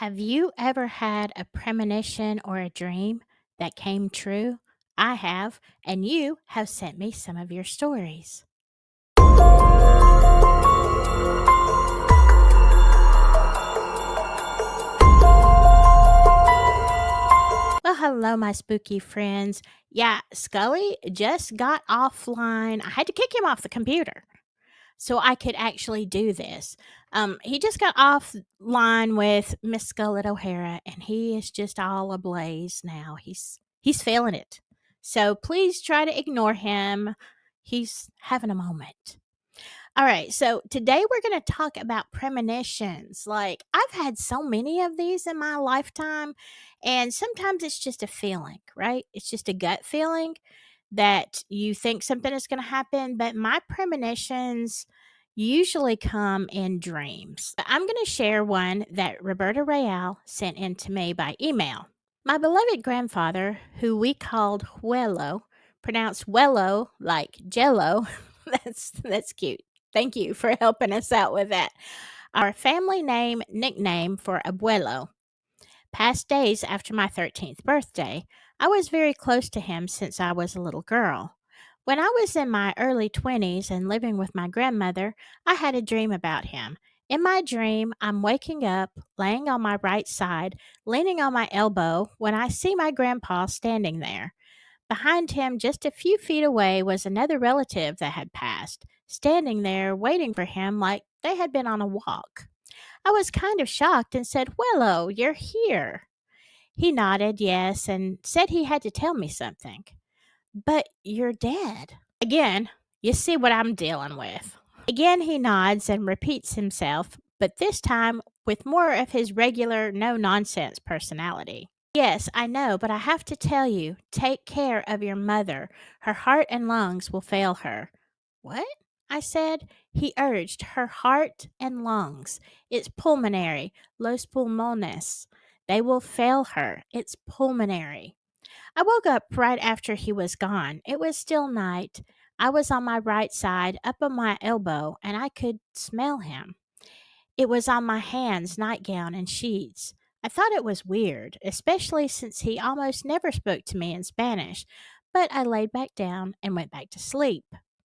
Have you ever had a premonition or a dream that came true? I have, and you have sent me some of your stories. Well, hello, my spooky friends. Yeah, Scully just got offline. I had to kick him off the computer so I could actually do this. He just got offline with Miss Scarlett O'Hara, and he is just all ablaze now. He's feeling it. So please try to ignore him. He's having a moment. All right, so today we're going to talk about premonitions. Like, I've had so many of these in my lifetime, and sometimes it's just a feeling, right? It's just a gut feeling that you think something is going to happen, but my premonitions usually come in dreams. I'm going to share one that Roberta Real sent in to me by email. My beloved grandfather, who we called Huelo, pronounced Wello like Jello. That's cute. Thank you for helping us out with that. Our family name nickname for Abuelo. Past days after my 13th birthday, I was very close to him since I was a little girl. When I was in my early 20s and living with my grandmother, I had a dream about him. In my dream, I'm waking up, laying on my right side, leaning on my elbow, when I see my grandpa standing there. Behind him, just a few feet away, was another relative that had passed, standing there waiting for him like they had been on a walk. I was kind of shocked and said, "Wello, you're here." He nodded yes and said he had to tell me something. "But you're dead." Again, you see what I'm dealing with. Again, he nods and repeats himself, but this time with more of his regular no nonsense personality. "Yes, I know, but I have to tell you, take care of your mother. Her heart and lungs will fail her." "What?" I said. He urged, "Her heart and lungs. It's pulmonary, los pulmones. They will fail her. It's pulmonary." I woke up right after he was gone. It was still night. I was on my right side, up on my elbow, and I could smell him. It was on my hands, nightgown, and sheets. I thought it was weird, especially since he almost never spoke to me in Spanish, but I laid back down and went back to sleep.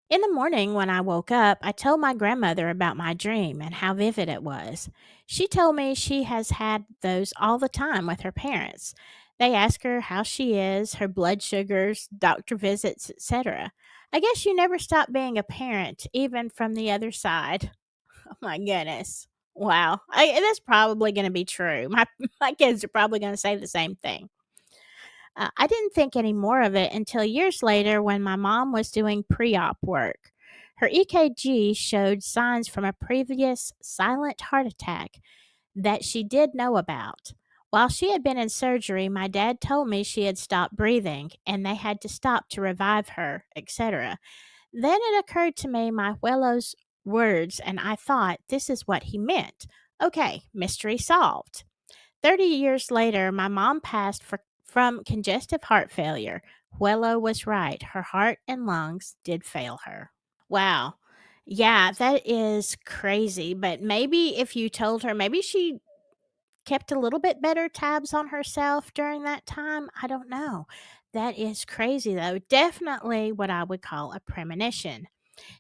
In the morning, when I woke up, I told my grandmother about my dream and how vivid it was. She told me she has had those all the time with her parents. They ask her how she is, her blood sugars, doctor visits, etc. I guess you never stop being a parent, even from the other side. Oh my goodness. Wow. That's probably going to be true. My kids are probably going to say the same thing. I didn't think any more of it until years later when my mom was doing pre op work. Her EKG showed signs from a previous silent heart attack that she did know about. While she had been in surgery, my dad told me she had stopped breathing and they had to stop to revive her, etc. Then it occurred to me my Wello's words, and I thought this is what he meant. Okay, mystery solved. 30 years later, my mom passed from congestive heart failure. Wello was right. Her heart and lungs did fail her. Wow. Yeah, that is crazy. But maybe if you told her, maybe she kept a little bit better tabs on herself during that time. I don't know. That is crazy, though. Definitely what I would call a premonition.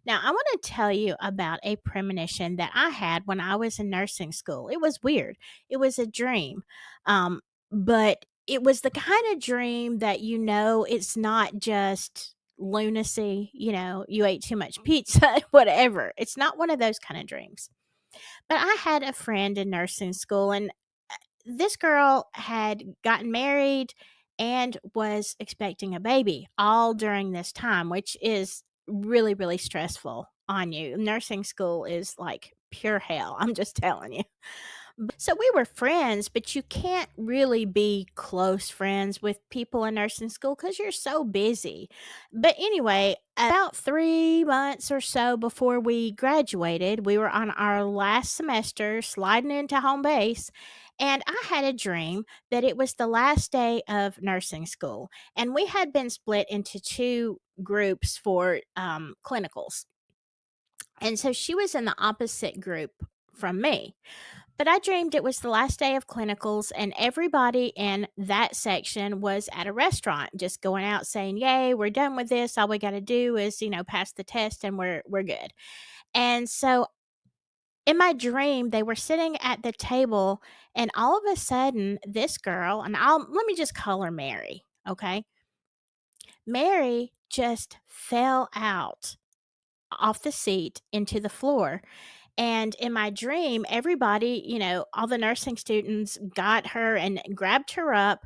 Now, I want to tell you about a premonition that I had when I was in nursing school. It was weird. It was a dream. But it was the kind of dream that it's not just lunacy, you ate too much pizza, whatever. It's not one of those kind of dreams. But I had a friend in nursing school, and this girl had gotten married and was expecting a baby all during this time, which is really, really stressful on you. Nursing school is like pure hell. I'm just telling you. So we were friends, but you can't really be close friends with people in nursing school because you're so busy. But anyway, about 3 months or so before we graduated, we were on our last semester sliding into home base. And I had a dream that it was the last day of nursing school. And we had been split into two groups for clinicals. And so she was in the opposite group from me. But I dreamed it was the last day of clinicals, and everybody in that section was at a restaurant, just going out saying, "Yay, we're done with this. All we got to do is, pass the test, and we're good." And so in my dream, they were sitting at the table, and all of a sudden, this girl, and let me just call her Mary, okay? Mary just fell out off the seat into the floor. And in my dream, everybody, all the nursing students got her and grabbed her up,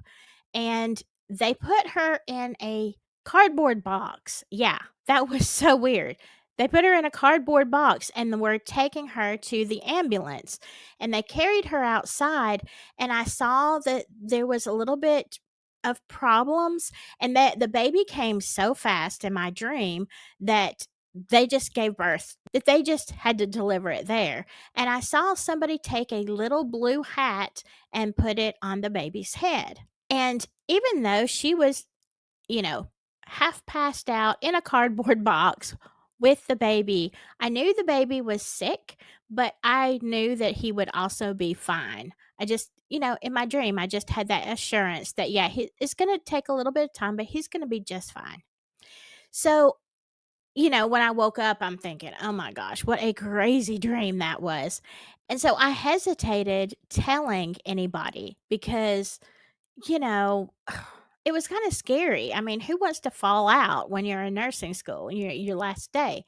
and they put her in a cardboard box. Yeah, that was so weird. They put her in a cardboard box and were taking her to the ambulance. And they carried her outside, and I saw that there was a little bit of problems, and that the baby came so fast in my dream that they just gave birth, that they just had to deliver it there. And I saw somebody take a little blue hat and put it on the baby's head. And even though she was, you know, half passed out in a cardboard box with the baby, I knew the baby was sick, but I knew that he would also be fine. I just, in my dream, I just had that assurance that, yeah, it's going to take a little bit of time, but he's going to be just fine. So, when I woke up, I'm thinking, "Oh my gosh, what a crazy dream that was." And so I hesitated telling anybody because, you know, it was kinda scary. I mean, who wants to fall out when you're in nursing school and your last day?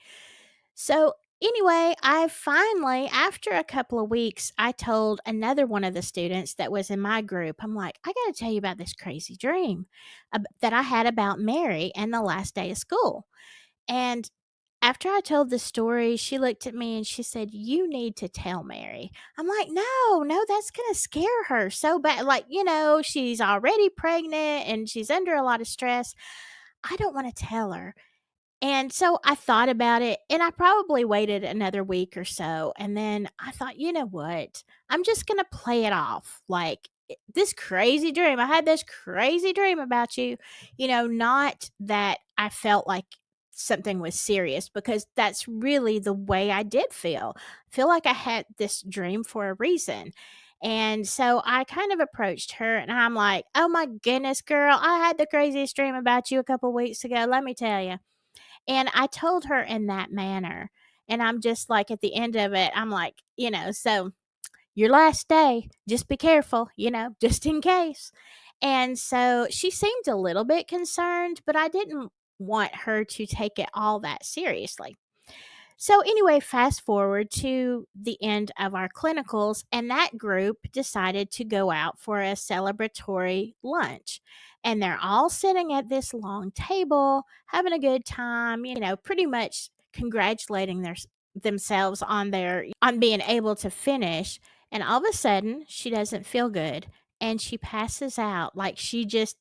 So, anyway, I finally, after a couple of weeks, I told another one of the students that was in my group, I'm like, "I gotta tell you about this crazy dream that I had about Mary and the last day of school." And after I told the story, she looked at me and she said, "You need to tell Mary." I'm like, "No, no, that's going to scare her so bad. Like, she's already pregnant and she's under a lot of stress. I don't want to tell her." And so I thought about it, and I probably waited another week or so, and then I thought, "You know what? I'm just gonna play it off like this crazy dream. I had this crazy dream about you." Not that I felt like something was serious, because that's really the way I did feel. I feel like I had this dream for a reason. And so I kind of approached her and I'm like, "Oh my goodness, girl, I had the craziest dream about you a couple weeks ago. Let me tell you." And I told her in that manner. And I'm just like, at the end of it, I'm like, "So your last day, just be careful, just in case." And so she seemed a little bit concerned, but I didn't want her to take it all that seriously. So, anyway, fast forward to the end of our clinicals, and that group decided to go out for a celebratory lunch. And they're all sitting at this long table, having a good time, pretty much congratulating themselves on being able to finish. And all of a sudden, she doesn't feel good and she passes out, like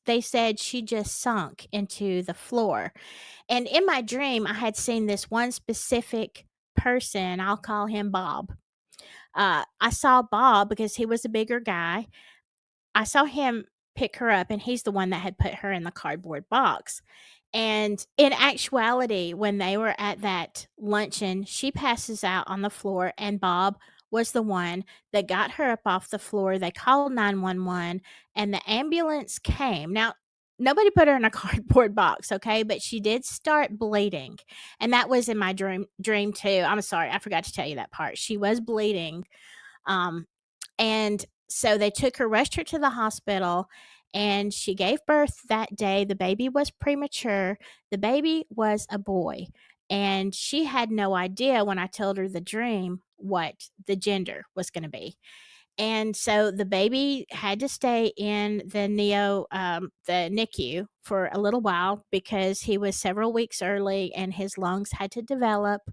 they said she just sunk into the floor. And in my dream, I had seen this one specific person, I'll call him Bob. I saw Bob because he was a bigger guy. I saw him pick her up, and he's the one that had put her in the cardboard box. And in actuality, when they were at that luncheon, she passes out on the floor, and Bob was the one that got her up off the floor. They called 911, and the ambulance came. Now, nobody put her in a cardboard box, okay? But she did start bleeding. And that was in my dream too. I'm sorry, I forgot to tell you that part. She was bleeding, um, and so they rushed her to the hospital, and she gave birth that day. The baby was premature. The baby was a boy. And she had no idea when I told her the dream what the gender was going to be. And so the baby had to stay in the NICU for a little while because he was several weeks early and his lungs had to develop.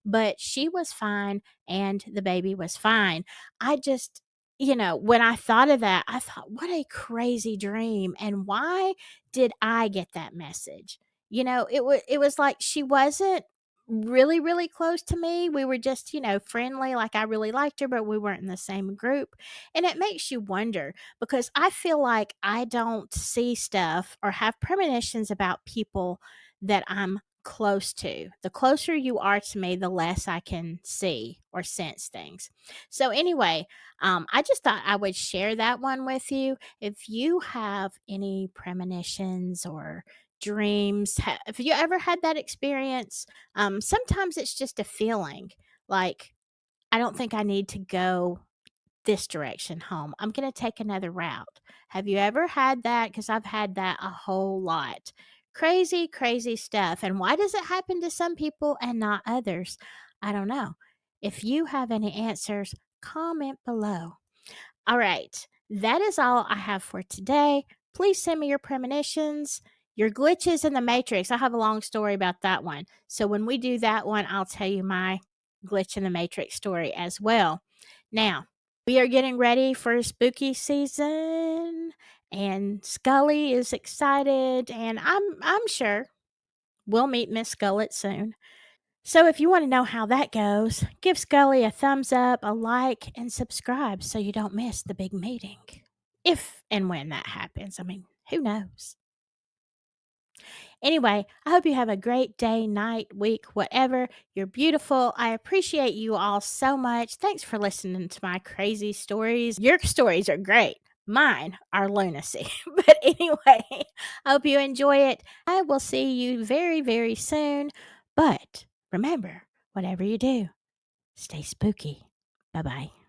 But she was fine and the baby was fine. I just, when I thought of that, I thought, what a crazy dream. And why did I get that message? It was like she wasn't really, really close to me. We were just, friendly, like I really liked her, but we weren't in the same group. And it makes you wonder, because I feel like I don't see stuff or have premonitions about people that I'm close to. The closer you are to me, the less I can see or sense things. So, anyway, I just thought I would share that one with you. If you have any premonitions or dreams, have you ever had that experience? Sometimes it's just a feeling like, I don't think I need to go this direction home. I'm going to take another route. Have you ever had that? Because I've had that a whole lot. Crazy, crazy stuff. And why does it happen to some people and not others? I don't know. If you have any answers, comment below. All right. That is all I have for today. Please send me your premonitions, your glitches in the matrix. I have a long story about that one. So when we do that one, I'll tell you my glitch in the matrix story as well. Now, we are getting ready for spooky season and Scully is excited and I'm sure we'll meet Miss Scullet soon. So if you want to know how that goes, give Scully a thumbs up, a like, and subscribe so you don't miss the big meeting. If and when that happens. I mean, who knows? Anyway, I hope you have a great day, night, week, whatever. You're beautiful. I appreciate you all so much. Thanks for listening to my crazy stories. Your stories are great. Mine are lunacy. But anyway, I hope you enjoy it. I will see you very, very soon. But remember, whatever you do, stay spooky. Bye bye.